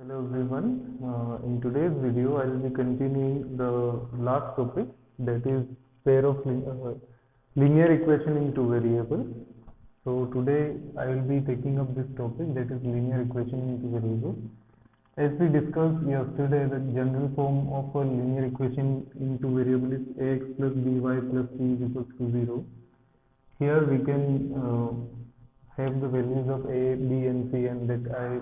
Hello everyone. In today's video, I will be continuing the last topic, that is pair of linear equation in two variables. So today I will be taking up this topic, that is linear equation in two variables. As we discussed yesterday, the general form of a linear equation in two variables is ax plus by plus c is equals to 0. Here we can have the values of a, b and c, and that I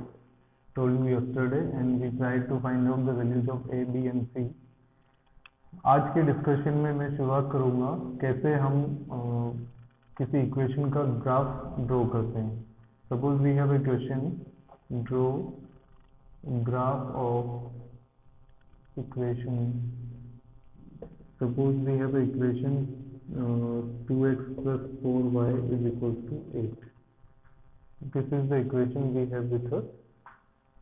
told you yesterday, and we tried to find out the values of a, b and c. आज के discussion में मैं शुरुआत करूंगा कैसे हम किसी equation का ग्राफ ड्रॉ करते हैं. Suppose we have a question, draw graph of equation. Suppose we have a equation 2x plus 4y is equals to 8. This is the equation we have with us.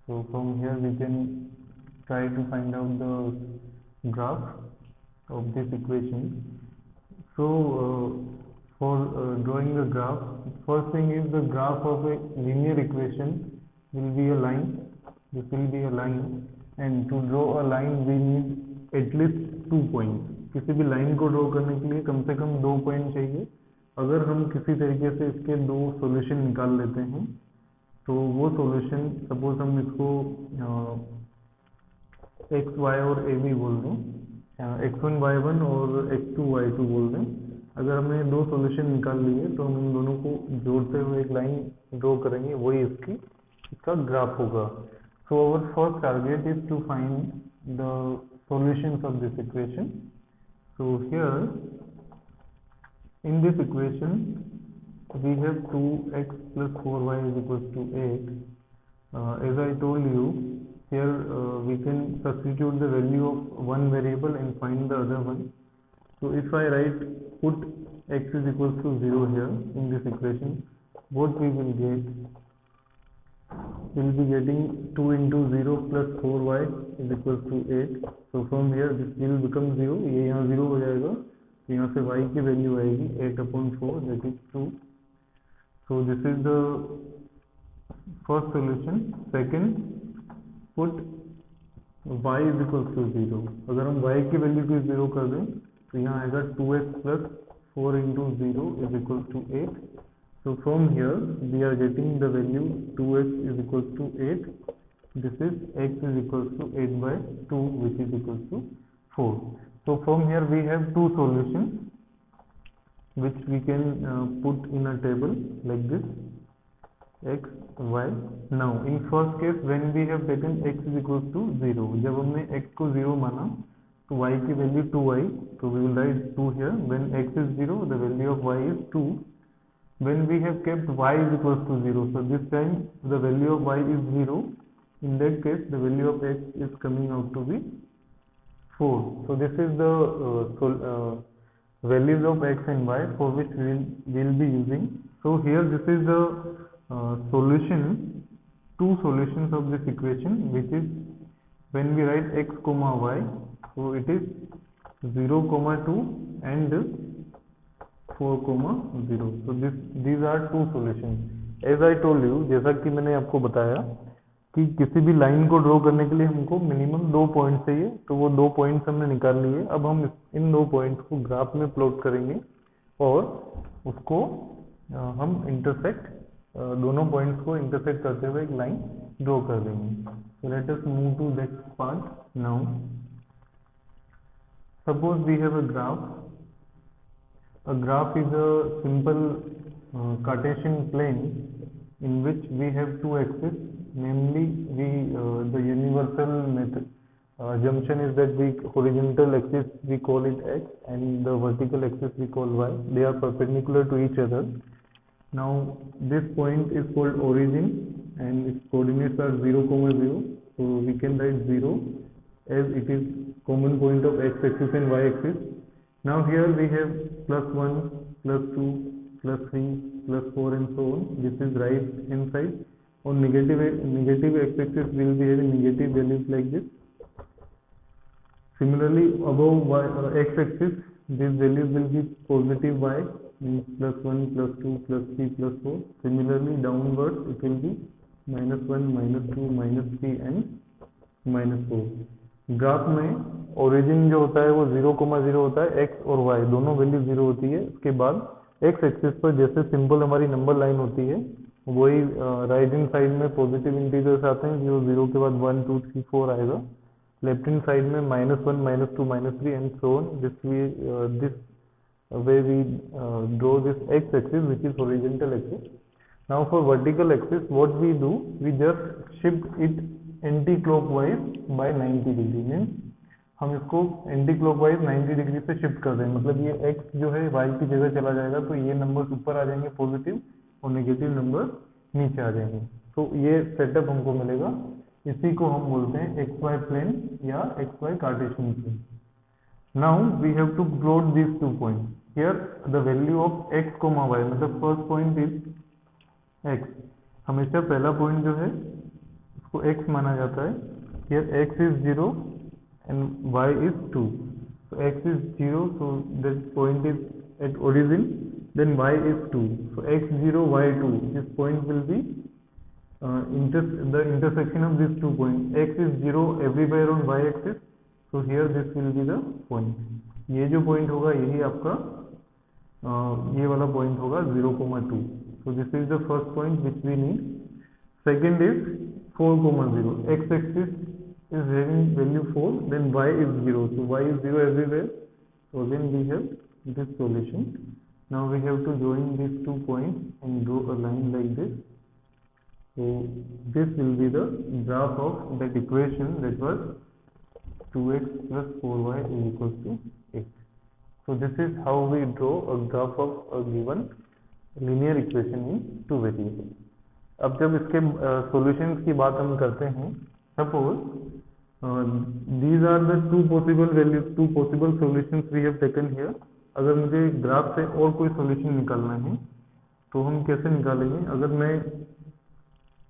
So from here we can try to find out the graph of this equation. So for drawing the graph, first thing is the graph of a linear equation will be a line. This will be a line, and to draw a line we need at least 2 points. किसी भी line को draw करने के लिए कम से कम 2 point चाहिए. अगर हम किसी तरीके से इसके दो सॉल्यूशन निकाल लेते हैं तो वो सॉल्यूशन, सपोज हम इसको एक्स वाई और ए बी बोल दें, x1 y1 और x2 y2 बोल दें. अगर हमने दो सॉल्यूशन निकाल लिए तो हम इन दोनों को जोड़ते हुए एक लाइन ड्रॉ करेंगे, वही इसका ग्राफ होगा. So our first target is to find the solutions of this equation. So here in this equation we have 2x plus 4y is equals to 8. As I told you, here we can substitute the value of one variable and find the other one. So if I put x is equals to 0 here in this equation, what we will get, we will be getting 2 into 0 plus 4y is equals to 8. So from here this will become 0, ये यहाँ 0 हो जाएगा, यहाँ से y की value आएगी 8/4, that is 2. So this is the first solution. Second, put y is equals to 0. अगर हम y की वैल्यू को 0 कर दें तो यहाँ आएगा 2x plus 4 into 0 is equals to 8. So from here we are getting the value 2x is equals to 8. This is x is equals to 8/2, which is equals to 4. So from here we have two solutions which we can put in a table like this, x, y. Now in first case when we have taken x is equals to 0, जब हमने x को 0 माना तो y की value 2 आई, तो we will write 2 here. When x is 0, the value of y is 2. When we have kept y is equals to 0, so this time the value of y is 0. In that case the value of x is coming out to be 4. So this is the values of x and y for which we will be using. So here this is the solution, two solutions of this equation, which is when we write x comma y, so it is 0 comma 2 and 4 comma 0. So these are two solutions. As I told you, जैसा कि मैंने आपको बताया कि किसी भी line को draw करने के लिए हमको मिनिमम 2 पॉइंट चाहिए, तो वो 2 पॉइंट्स हमने निकाल लिए. अब हम इन 2 पॉइंट्स को ग्राफ में प्लॉट करेंगे और उसको हम इंटरसेक्ट, दोनों पॉइंट्स को इंटरसेक्ट करते हुए एक लाइन ड्रॉ कर देंगे. So let us move to that part now. Suppose we have a graph. A graph is a simple Cartesian plane in which we have two axes. Namely, the universal method assumption is that the horizontal axis we call it x and the vertical axis we call y. They are perpendicular to each other. Now this point is called origin and its coordinates are 0, 0. So we can write 0 as it is common point of x axis and y axis. Now here we have plus 1, plus 2, plus 3, plus 4 and so on. This is right hand side. On negative x-axis we will be having negative values like this. Similarly above x-axis these values will be positive y, means plus 1, plus 2, plus 3, plus 4. Similarly downwards it will be -1, -2, -3 and -4। Graph में origin जो होता है वो 0,0 होता है, x और y दोनों value 0 होती है। उसके बाद x एक्सिस पर जैसे सिंपल हमारी नंबर लाइन होती है, वही राइजिंग साइड में पॉजिटिव इंटीजर्स आते हैं, जो 0 के बाद 1, 2, 3, 4 आएगा। लेफ्ट हैंड साइड में -1, -2, -3 and so on. This way we draw this x axis which is horizontal axis. Now for vertical axis what we do, we just shift it anti-clockwise by 90 degree। Means हम इसको anti clockwise 90 degree से shift कर दें, मतलब ये x जो है y की जगह चला जाएगा, तो ये नंबर ऊपर आ जाएंगे पॉजिटिव और नेगेटिव नंबर नीचे आ जाएंगे। तो ये सेटअप हमको मिलेगा, इसी को हम बोलते हैं xy प्लेन या xy Cartesian plane. Now we have to plot these 2 points. Here the value of x, y, मतलब first point is x। हमेशा पहला पॉइंट जो है उसको x माना जाता है। Here x is 0 and y is 2. So x is 0, so that point is at origin. Then y is 2. So x 0, y 2. This point will be the intersection of these 2 points. X is 0 everywhere on y axis. So here this will be the point। ये जो point होगा यही आपका ये वाला point होगा 0,2। So this is the first point which we need। Second is 4,0। x axis is having value 4, then y is 0, so y is 0 everywhere। So again we have this solution। Now we have to join these 2 points and draw a line like this। So this will be the graph of that equation, that was 2x plus 4y is equals to 8। So this is how we draw a graph of a given linear equation in 2 variables। अब जब इसके solutions की बात हम करते हैं, suppose these are the 2 possible values, 2 possible solutions we have taken here। अगर मुझे ग्राफ से और कोई solution निकालना है तो हम कैसे निकालेंगे? अगर मैं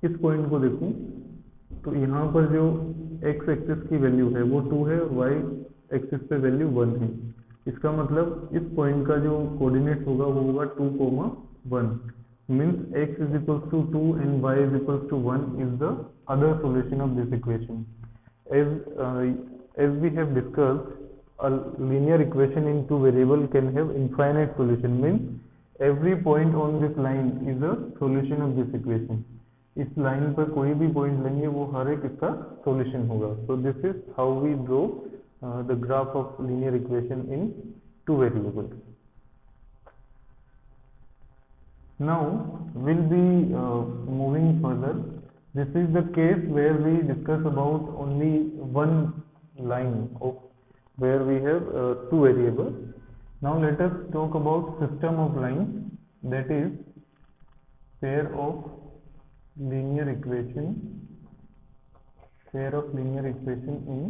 इस पॉइंट को देखूं तो यहाँ पर जो x एक्सिस की वैल्यू है वो 2 है और y एक्सिस पे वैल्यू 1 है। इसका मतलब इस पॉइंट का जो कोऑर्डिनेट होगा वो होगा 2,1। Means x is equals to 2 and y is equals to 1 is the other solution of this equation। As we have discussed, a linear equation in 2 variable can have infinite solution। Means every point on this line is a solution of this equation। इस line पर कोई भी point लेंगे वो हर एक इसका solution होगा। So this is how we draw the graph of linear equation in 2 variables. Now will be moving further. This is the case where we discuss about only one line of where we have 2 variables. Now let us talk about system of lines, that is pair of linear equation in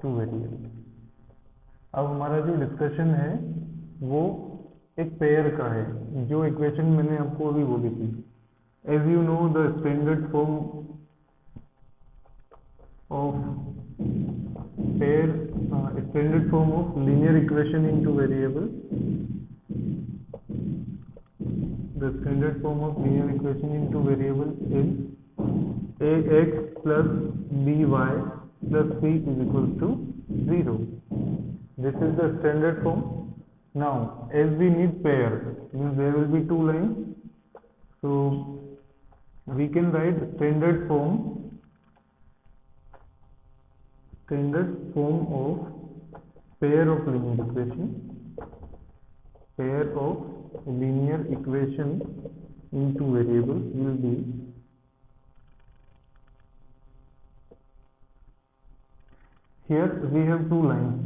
2 variables। अब हमारा जो discussion है वो एक pair का है, जो equation मैंने आपको अभी बोली थी। As you know the standard form of pair, standard form of linear equation in 2 variables। The standard form of linear equation in 2 variables is ax plus by plus c is equals to 0। This is the standard form। Now as we need pair, means there will be 2 lines, so we can write standard form of pair of linear equation, pair of linear equation in 2 variables will be here we have 2 lines,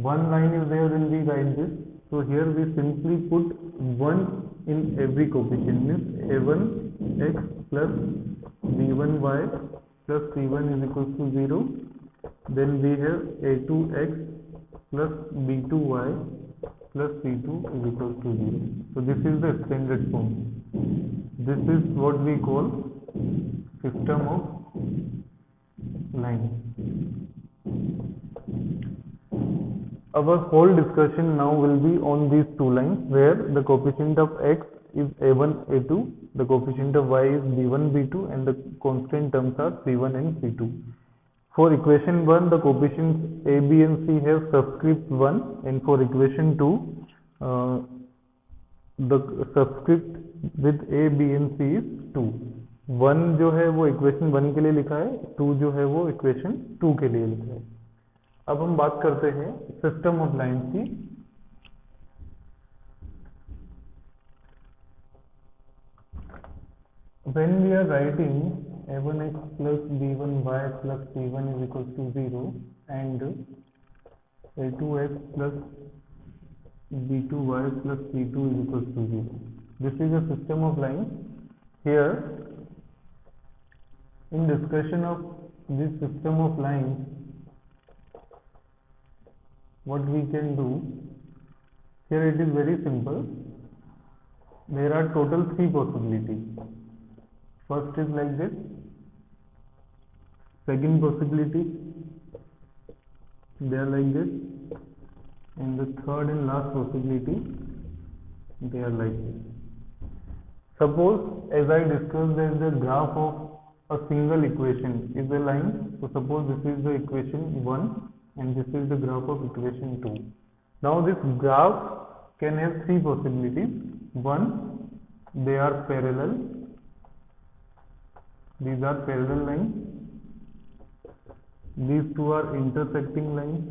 one line is there when we write this, so here we simply put 1 in every coefficient। means a1 x plus b1 y plus c1 is equals to 0, then we have a2 x plus b2 y plus c2 is equals to 0। so this is the standard form। this is what we call system of lines। our whole discussion now will be on these 2 lines where the coefficient of x is a1, a2, the coefficient of y is b1, b2, and the constant terms are c1 and c2. For equation 1, the coefficients a, b and c have subscript 1, and for equation 2, the subscript with a, b and c is 2. 1 जो है वो equation 1 के लिए लिखा है, 2 जो है वो इक्वेशन 2 के लिए लिखा है। अब हम बात करते हैं सिस्टम ऑफ लाइंस की। When we are writing a1x plus b1y plus c1 is equal to 0 and a2x plus b2y plus c2 is equal to 0, this is a system of lines. Here, in discussion of this system of lines, what we can do, here it is very simple. There are total 3 possibilities. First is like this, second possibility they are like this, and the third and last possibility they are like this. Suppose, as I discussed, that the graph of a single equation is a line. So suppose this is the equation 1 and this is the graph of equation 2. Now this graph can have 3 possibilities. One, they are parallel. These are parallel lines. These two are intersecting lines.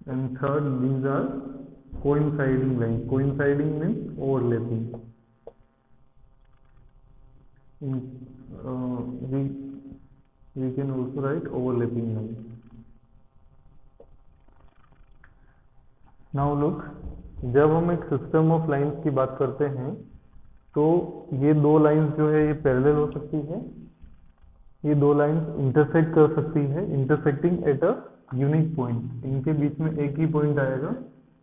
And third, these are coinciding lines. Coinciding means overlapping. We can also write overlapping lines. Now look, जब हम एक system of lines की बात करते हैं तो ये दो लाइंस जो है ये पैरेलल हो सकती है, ये दो लाइंस इंटरसेक्ट कर सकती है, intersecting at a unique point, इनके बीच में एक ही पॉइंट आएगा,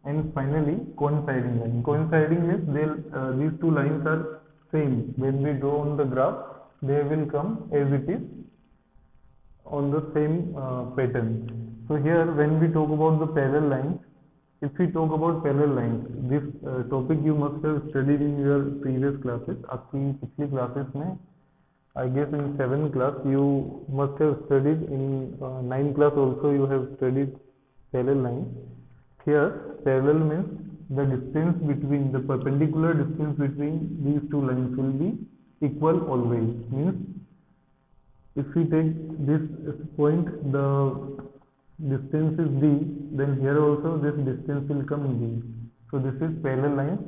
and finally coinciding line. Coinciding means these two lines are same. When we draw on the graph, they will come as it is on the same pattern. So here when we talk about the parallel lines, if we talk about parallel lines, this topic you must have studied in your previous classes. आपकी पिछली classes में, I guess in 7th class you must have studied, in 9th class also you have studied parallel lines. Here parallel means the distance between, the perpendicular distance between these two lines will be equal always. Means if we take this point, the distance is d, then here also this distance will come d. So this is parallel line.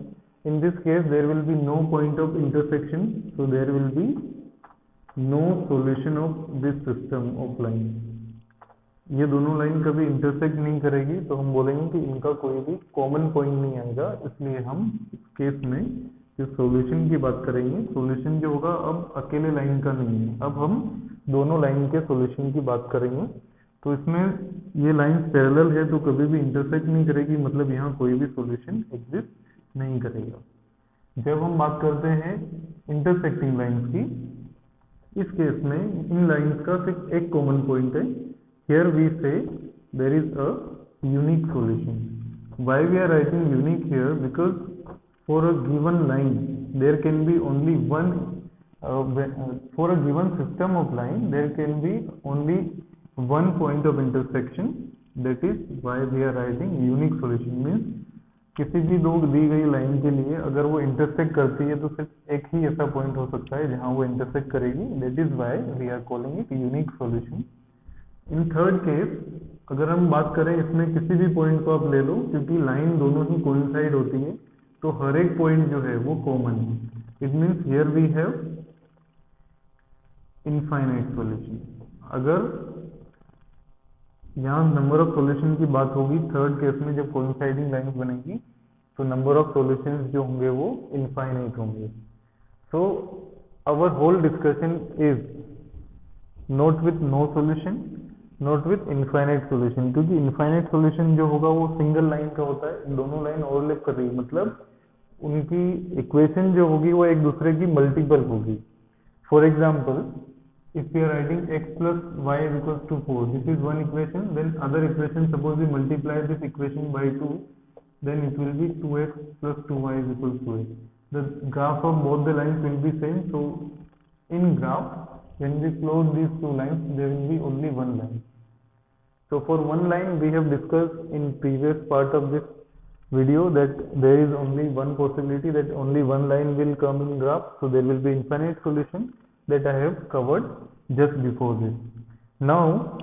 In this case there will be no point of intersection, so there will be no solution of this system of line. ये दोनों line कभी intersect नहीं करेगी, तो हम बोलेंगे कि इनका कोई भी कॉमन पॉइंट नहीं आएगा, इसलिए हम इस केस में जो सॉल्यूशन की बात करेंगे, सॉल्यूशन जो होगा अब अकेले लाइन का नहीं है, अब हम दोनों लाइन के सॉल्यूशन की बात करेंगे. तो इसमें ये लाइंस पैरेलल है तो कभी भी इंटरसेक्ट नहीं करेगी, मतलब यहाँ कोई भी सॉल्यूशन एग्जिस्ट नहीं करेगा. जब हम बात करते हैं इंटरसेक्टिंग लाइंस की, इस केस में इन लाइंस का सिर्फ एक कॉमन पॉइंट है. Here we say there is a unique solution. Why we are writing unique here? Because for a given line there can be only one, for a given system of line there can be only one point of intersection. That is why we are writing unique solution. Means किसी भी दो दी गई line के लिए अगर वो intersect करती है तो सिर्फ एक ही ऐसा पॉइंट हो सकता है जहां वो इंटरसेक्ट करेगी. That is why we are calling it unique solution. In third case, अगर हम बात करें इसमें किसी भी पॉइंट को आप ले लो, क्योंकि लाइन दोनों ही कोइंसाइड होती है तो हर एक पॉइंट जो है वो कॉमन है. It means here we have infinite solution. अगर यहाँ नंबर ऑफ सॉल्यूशन की बात होगी, थर्ड केस में जब कोइंसाइडिंग लाइंस बनेगी तो नंबर ऑफ सॉल्यूशंस जो होंगे वो इनफाइनाइट होंगे. So our whole discussion is not with no solution, not with infinite solution, क्योंकि इनफाइनाइट सॉल्यूशन जो होगा वो सिंगल लाइन का होता है, दोनों लाइन ओवरलैप कर रही है, मतलब उनकी इक्वेशन जो होगी वो एक दूसरे की मल्टीपल होगी. For example, if we are writing x plus y is equals to 4, this is one equation. Then other equation, suppose we multiply this equation by 2, then it will be 2x plus 2y is equals to 8. The graph of both the lines will be same. So in graph, when we plot these two lines, there will be only one line. So for one line, we have discussed in previous part of this video that there is only one possibility, that only one line will come in graph. So there will be infinite solution, that I have covered just before this. Now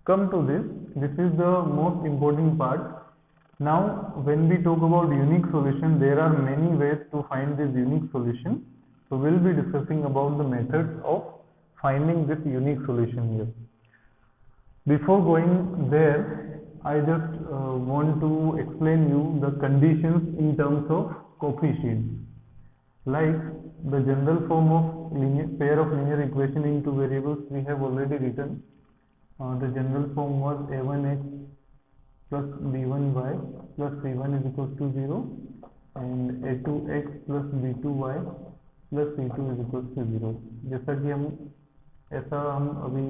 come to this. This is the most important part. Now when we talk about unique solution, there are many ways to find this unique solution. So we'll be discussing about the methods of finding this unique solution here. Before going there, I just want to explain you the conditions in terms of coefficients. Like the general form of pair of linear equation in two variables, we have already written. The general form was a1x plus b1y plus c1 is equals to 0 and a2x plus b2y plus c2 is equals to 0. जैसा कि हम अभी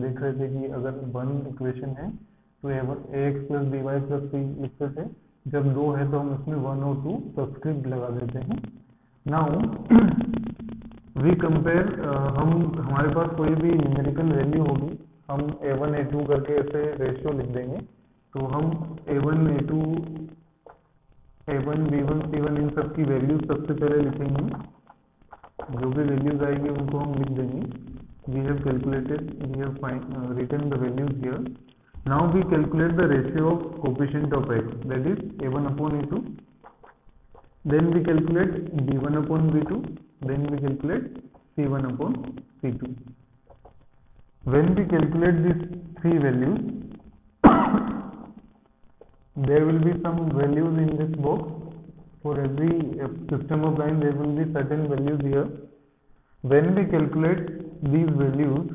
देख रहे थे कि अगर one equation है तो ax plus B Y plus C लिखते थे, जब दो है तो हम उसमें 1 और 2 सब्सक्रिप्ट लगा देते हैं. नाउ वी कंपेयर, हमारे पास कोई भी न्यूमेरिकल वैल्यू होगी, हम a1 a2 करके ऐसे रेशियो लिख देंगे. तो हम a1 a2 a1 b1 c1 इन सब की वैल्यूज सबसे पहले लिखेंगे. जो भी वैल्यूज आएगी उनको हम लिख देंगे. We have written the values here. Now we calculate the ratio of coefficient of x, that is a1 upon a2. Then we calculate b1 upon b2. Then we calculate c1 upon c2. When we calculate these three values, there will be some values in this box. For every system of line, there will be certain values here. When we calculate these values,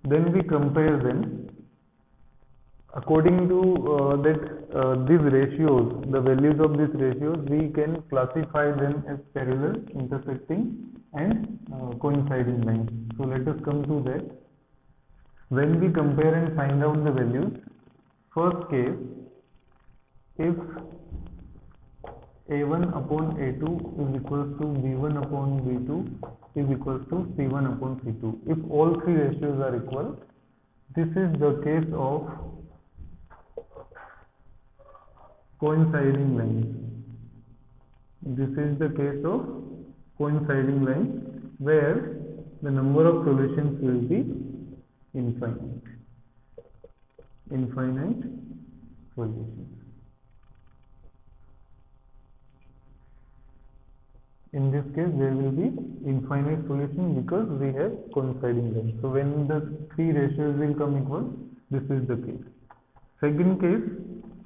then we compare them according to these ratios, the values of these ratios, we can classify them as parallel, intersecting and coinciding lines. So let us come to that. When we compare and find out the values, first case, if a1 upon a2 is equals to b1 upon b2 is equals to c1 upon c2. If all three ratios are equal, this is the case of coinciding lines. This is the case of coinciding lines where the number of solutions will be infinite. Infinite solutions. In this case, there will be infinite solution because we have coinciding lines. So when the three ratios will come equal, this is the case. Second case,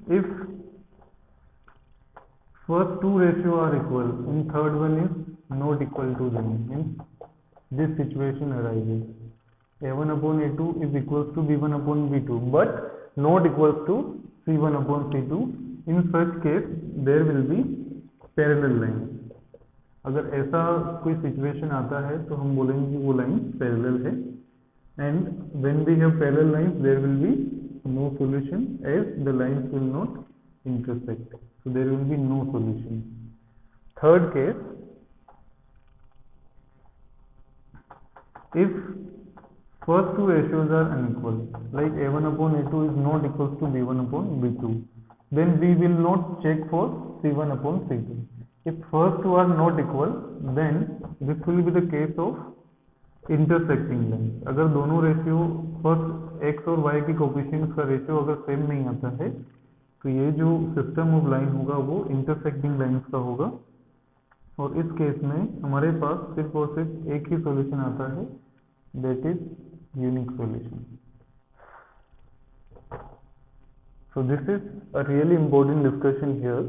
if first two ratios are equal and third one is not equal to them, means this situation arises. a1 upon a2 is equals to b1 upon b2 but not equals to c1 upon c2. In such case, there will be parallel lines. अगर ऐसा कोई situation आता है तो हम बोलेंगे कि वो लाइन पैरेलल है. And when we have parallel lines there will be no solution as the lines will not intersect. So there will be no solution. Third case, if first two ratios are unequal, like a1 upon a2 is not equals to b1 upon b2, then we will not check for c1 upon c2. If first two are not equal, then this will be the case of intersecting lines. अगर दोनों ratio first x और y की coefficients का ratio अगर same नहीं आता है तो ये जो सिस्टम ऑफ लाइन होगा वो इंटरसेक्टिंग लाइंस का होगा. और इस केस में हमारे पास सिर्फ और सिर्फ एक ही सॉल्यूशन आता है, that is unique solution. So this is a really important discussion here.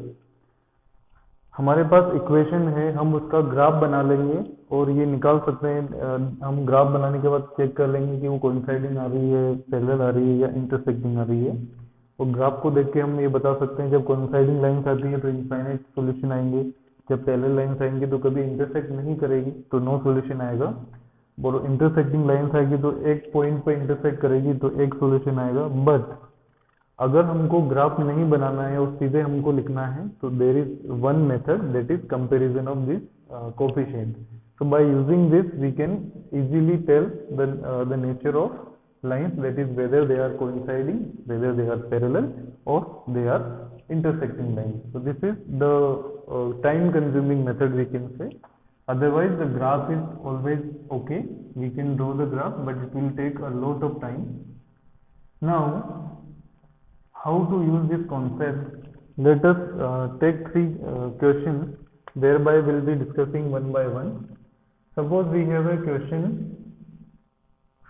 हमारे पास इक्वेशन है, हम उसका ग्राफ बना लेंगे और ये निकाल सकते हैं. हम ग्राफ बनाने के बाद चेक कर लेंगे कि वो कोइंसाइडिंग आ रही है, पैरेलल आ रही है या इंटरसेक्टिंग आ रही है. और ग्राफ को देख के हम ये बता सकते हैं जब कोइंसाइडिंग लाइंस आती है तो इनफाइनाइट सॉल्यूशन आएंगे, जब पैरेलल लाइंस आएंगे तो कभी इंटरसेक्ट नहीं करेगी तो नो सॉल्यूशन आएगा. और इंटरसेक्टिंग लाइंस आएगी तो एक पॉइंट पे इंटरसेक्ट करेगी तो एक सॉल्यूशन आएगा. बट अगर हमको ग्राफ नहीं बनाना है और सीधे हमको लिखना है तो there is one method that is comparison of this coefficient. So by using this we can easily tell the nature of lines, that is whether they are coinciding, whether they are parallel or they are intersecting lines. So this is the time consuming method we can say. Otherwise the graph is always okay, we can draw the graph, but it will take a lot of time. Now how to use this concept? Let us take three questions, thereby we'll be discussing one by one. Suppose we have a question.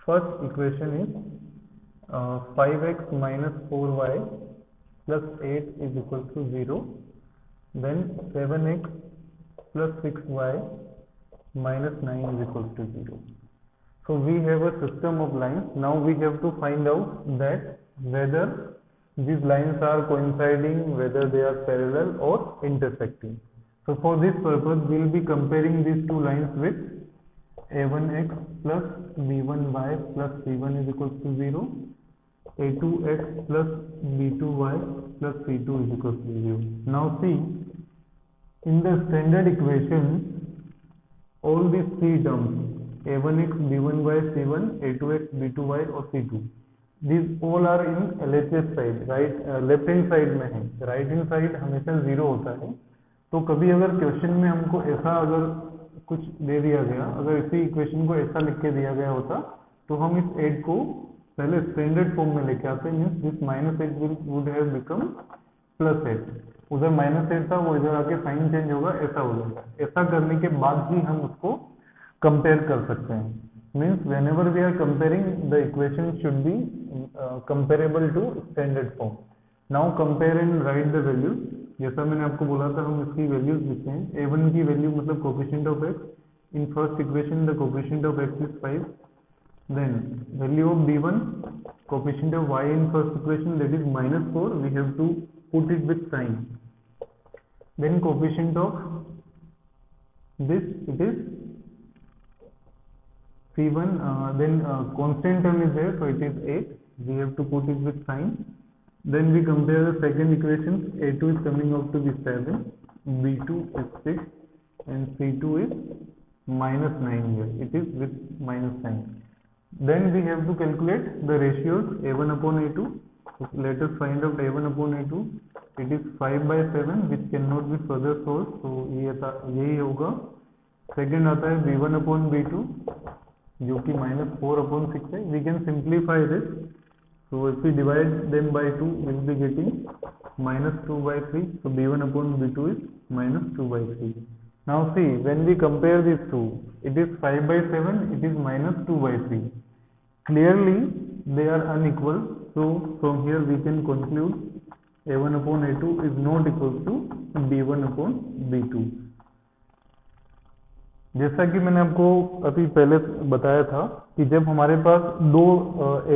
First equation is 5x minus 4y plus 8 is equal to 0. Then 7x plus 6y minus 9 is equal to 0. So we have a system of lines. Now we have to find out that whether these lines are coinciding, whether they are parallel or intersecting. So for this purpose we will be comparing these two lines with a1x plus b1y plus c1 is equal to 0, a2x plus b2y plus c2 is equal to 0. Now see, in the standard equation all these three terms a1x, b1y, c1, a2x, b2y और c2, these all are in LHS side, right? Left hand side में है, right hand side हमेशा 0 होता है. तो कभी अगर question में हमको ऐसा अगर कुछ दे दिया गया, अगर इसी इक्वेशन को ऐसा लिख के दिया गया होता तो हम इस 8 को पहले स्टैंडर्ड फॉर्म में लेके आते, means this minus 8 would have become plus 8. उधर माइनस 8 था, वो इधर आके साइन चेंज होगा, ऐसा हो जाएगा. ऐसा करने के बाद ही हम उसको कंपेयर कर सकते हैं. Means whenever we are comparing, the equation should be comparable to standard form. Now compare and write the values. जैसा मैंने आपको बोला था हम इसकी वैल्यूज लिखते हैं. a1 की वैल्यू मतलब coefficient of x. In first equation the coefficient of x is 5. Then value of b1, coefficient of y in first equation that is -4. We have to put it with sign. Then coefficient of this, it is c1, then constant term is there, so it is 8. We have to put it with sign. Then we compare the second equation. a2 is coming out to be 7, b2 is 6 and c2 is -9 here. It is with minus sign. Then we have to calculate the ratios a1 upon a2. So let us find out a1 upon a2. It is 5/7 which cannot be further solved, so यही होगा. Second आता है b1 upon b2 जो कि -4/6 है. We can simplify this. So if we divide them by 2 we will be getting -2/3. So b1 upon b2 is -2/3. Now see, when we compare this to, it is 5/7, it is -2/3. Clearly they are unequal. So from here we can conclude a1 upon a2 is not equal to b1 upon b2. जैसा कि मैंने आपको अभी पहले बताया था कि जब हमारे पास दो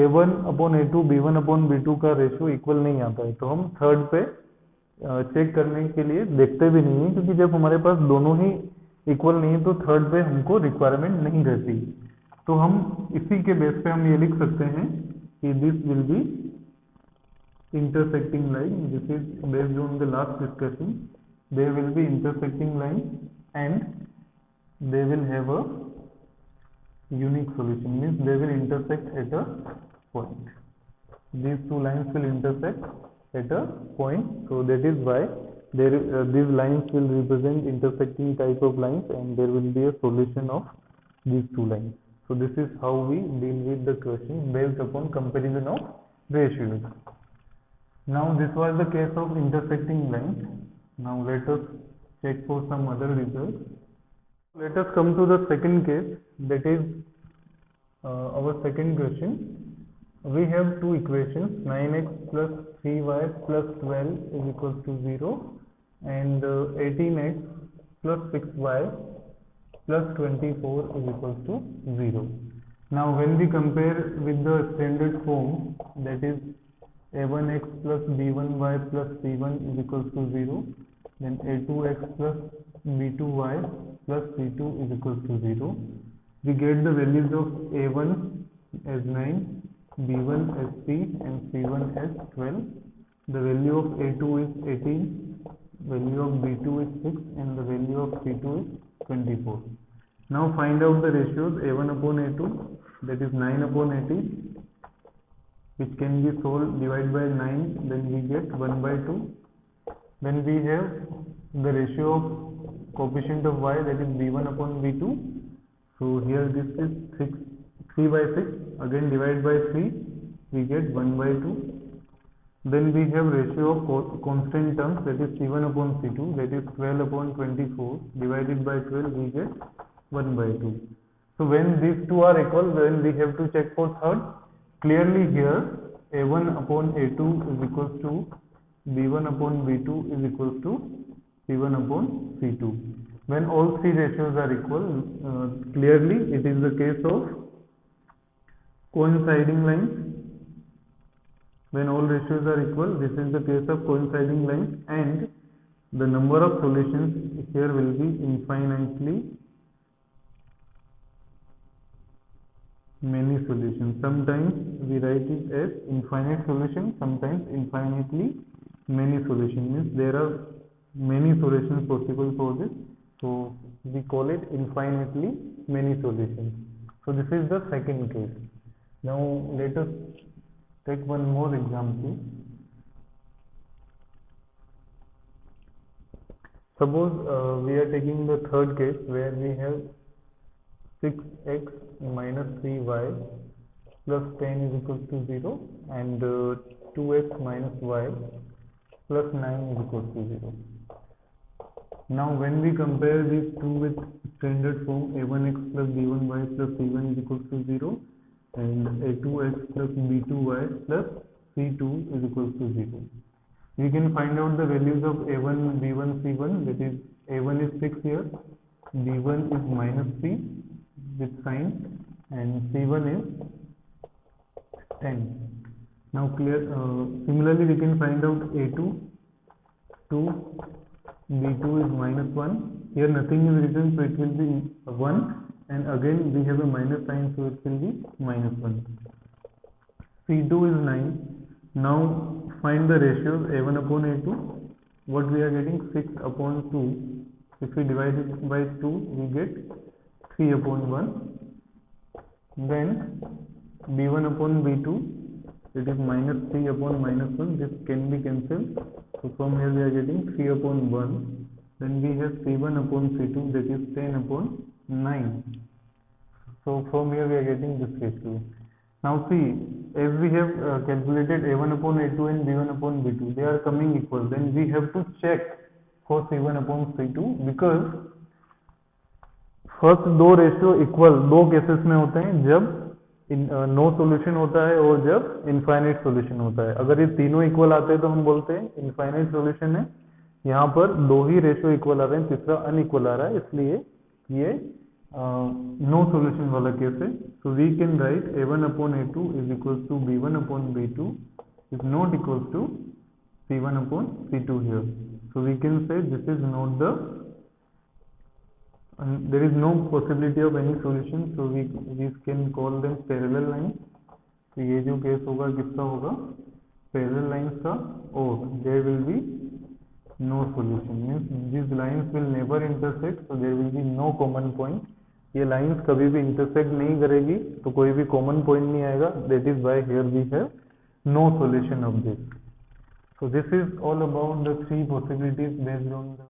a1 upon a2, b1 upon b2 का रेशियो इक्वल नहीं आता है तो हम थर्ड पे चेक करने के लिए देखते भी नहीं है, क्योंकि जब हमारे पास दोनों ही इक्वल नहीं है तो थर्ड पे हमको रिक्वायरमेंट नहीं रहती. तो हम इसी के बेस पे हम ये लिख सकते हैं कि this will be intersecting line. This is based on the last discussion. They will be intersecting line and they will have a unique solution, means they will intersect at a point. These two lines will intersect at a point, so that is why these lines will represent intersecting type of lines and there will be a solution of these two lines. So this is how we deal with the question based upon comparison of ratios. Now this was the case of intersecting lines. Now let us check for some other results. Let us come to the second case, that is our second question. We have two equations, 9x plus 3y plus 12 is equal to 0 and 18x plus 6y plus 24 is equal to 0. Now when we compare with the standard form, that is a1x plus b1y plus c1 is equal to 0, then a2x plus b2y plus c2 is equal to 0. We get the values of a1 as 9, B1 as 3 and C1 as 12. The value of A2 is 18, value of B2 is 6, and the value of C2 is 24. Now find out the ratios A1 upon A2, that is 9 upon 80, which can be solved, divide by 9, then we get 1 by 2. Then we have the ratio of coefficient of y, that is B1 upon B2. So here this is 3 by 6, again divide by 3, we get 1 by 2. Then we have ratio of constant terms, that is C1 upon C2, that is 12 upon 24, divided by 12, we get 1 by 2. So when these two are equal, then we have to check for third. Clearly here, A1 upon A2 is equals to B1 upon B2 is equals to C1 upon C2. When all three ratios are equal, clearly it is the case of coinciding lines. When all ratios are equal, this is the case of coinciding lines, and the number of solutions here will be infinitely many solutions. Sometimes we write it as infinite solution, sometimes infinitely many solutions, means there are many solutions possible for this, so we call it infinitely many solutions. So this is the second case. Now let us take one more example. Suppose we are taking the third case where we have 6x minus 3y plus 10 is equal to 0 and 2x minus y plus 9 is equal to 0. Now when we compare these two with standard form, a1x plus b1y plus c1 is equal to 0 and a2x plus b2y plus c2 is equal to 0. We can find out the values of a1, b1, c1, that is a1 is 6 here, b1 is minus 3 with sign, and c1 is 10. Now similarly we can find out a2, 2, b2 is minus 1, here nothing is written, so it will be 1, and again we have a minus sign, so it will be minus 1. c2 is 9. Now find the ratios a1 upon a2. What we are getting? 6 upon 2. If we divide it by 2, we get 3 upon 1. Then b1 upon b2, it is minus 3 upon minus 1. This can be cancelled. So from here we are getting 3 upon 1. Then we have c1 upon c2, that is 10 upon 9. So from here we are getting this ratio. Now see, as we have calculated a1 upon a2 and b1 upon b2, they are coming equal. Then we have to check for c1 upon c2, because first दो ratio equal दो cases में होते हैं, जब no solution होता है और जब इनफाइनाइट सॉल्यूशन होता है. अगर ये तीनों इक्वल आते हैं तो हम बोलते हैं इनफाइनाइट सॉल्यूशन है. यहाँ पर दो ही रेशियो इक्वल आ रहे हैं, तीसरा अनइक्वल आ रहा है, इसलिए ये नो सॉल्यूशन वाला केस है. So we can write a1 upon a2 is equal to b1 upon b2 is not equal to c1 upon c2 here. So we can say this is not the there is no possibility of any solution, so we can call them parallel lines. तो ये जो case होगा किसका होगा? parallel lines का, और there will be no solution, means these lines will never intersect, so there will be no common point. ये lines कभी भी intersect नहीं करेगी, तो कोई भी common point नहीं आएगा. That is why here we have no solution of this. So this is all about the three possibilities based on the